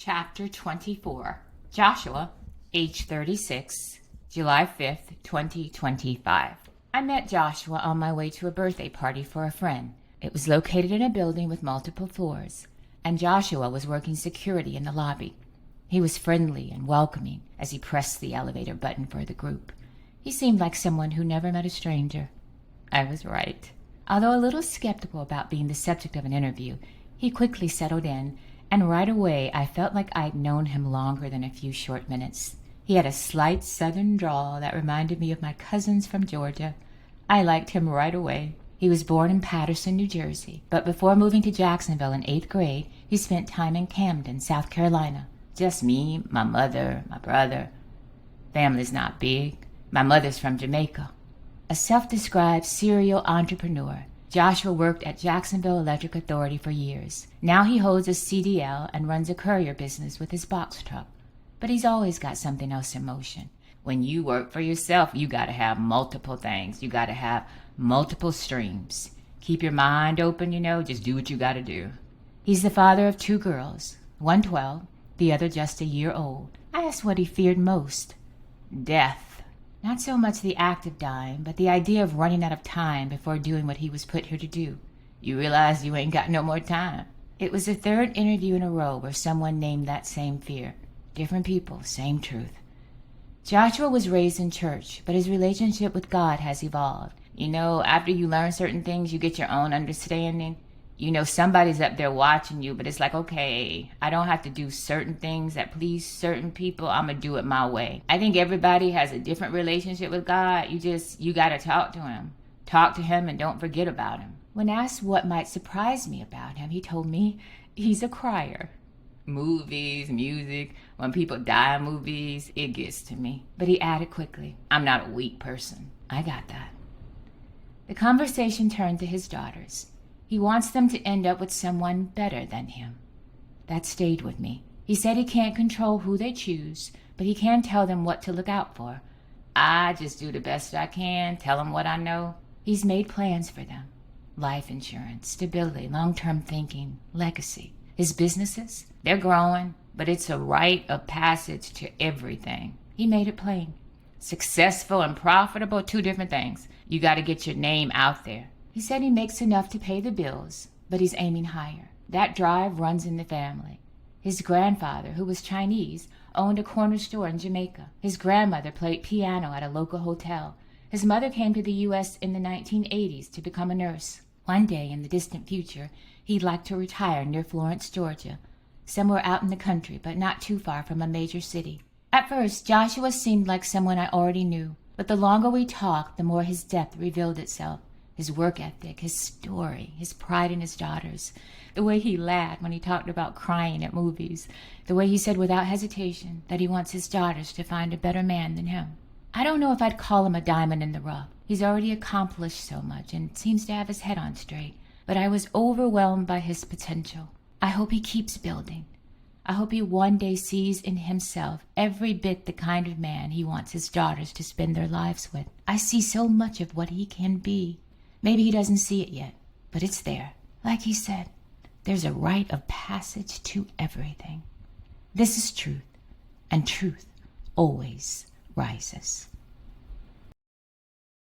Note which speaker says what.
Speaker 1: Chapter 24. Joshua, age 36, July 5th, 2025. I met Joshua on my way to a birthday party for a friend. It was located in a building with multiple floors, and Joshua was working security in the lobby. He was friendly and welcoming as he pressed the elevator button for the group. He seemed like someone who never met a stranger. I was right. Although a little skeptical about being the subject of an interview, he quickly settled in, and right away I felt like I'd known him longer than a few short minutes. He had a slight southern drawl that reminded me of my cousins from Georgia. I liked him right away. He was born in Patterson, New Jersey, but before moving to Jacksonville in 8th grade, he spent time in Camden, South Carolina. Just me, my mother, my brother. Family's not big. My mother's from Jamaica. A self-described serial entrepreneur, Joshua worked at Jacksonville Electric Authority for years. Now he holds a CDL and runs a courier business with his box truck. But he's always got something else in motion. When you work for yourself, you gotta have multiple things. You gotta have multiple streams. Keep your mind open, just do what you gotta do. He's the father of 2 girls, one 12, the other just a year old. I asked what he feared most. Death. Not so much the act of dying, but the idea of running out of time before doing what he was put here to do. You realize you ain't got no more time. It was the 3rd interview in a row where someone named that same fear. Different people, same truth. Joshua was raised in church, but his relationship with God has evolved. After you learn certain things, you get your own understanding. Somebody's up there watching you, but it's like, okay, I don't have to do certain things that please certain people. I'm going to do it my way. I think everybody has a different relationship with God. You got to talk to him. Talk to him and don't forget about him. When asked what might surprise me about him, he told me he's a crier. Movies, music, when people die in movies, it gets to me. But he added quickly, I'm not a weak person. I got that. The conversation turned to his daughters. He wants them to end up with someone better than him. That stayed with me. He said he can't control who they choose, but he can tell them what to look out for. I just do the best I can, tell them what I know. He's made plans for them. Life insurance, stability, long-term thinking, legacy. His businesses, they're growing, but it's a rite of passage to everything. He made it plain. Successful and profitable, 2 different things. You got to get your name out there. He said he makes enough to pay the bills, but he's aiming higher. That drive runs in the family. His grandfather, who was Chinese, owned a corner store in Jamaica. His grandmother played piano at a local hotel. His mother came to the U.S. in the 1980s to become a nurse. One day in the distant future, he'd like to retire near Florence, Georgia, somewhere out in the country, but not too far from a major city. At first, Joshua seemed like someone I already knew, but the longer we talked, the more his depth revealed itself. His work ethic, his story, his pride in his daughters, the way he laughed when he talked about crying at movies, the way he said without hesitation that he wants his daughters to find a better man than him. I don't know if I'd call him a diamond in the rough. He's already accomplished so much and seems to have his head on straight, but I was overwhelmed by his potential. I hope he keeps building. I hope he one day sees in himself every bit the kind of man he wants his daughters to spend their lives with. I see so much of what he can be. Maybe he doesn't see it yet, but it's there. Like he said, there's a rite of passage to everything. This is truth, and truth always rises.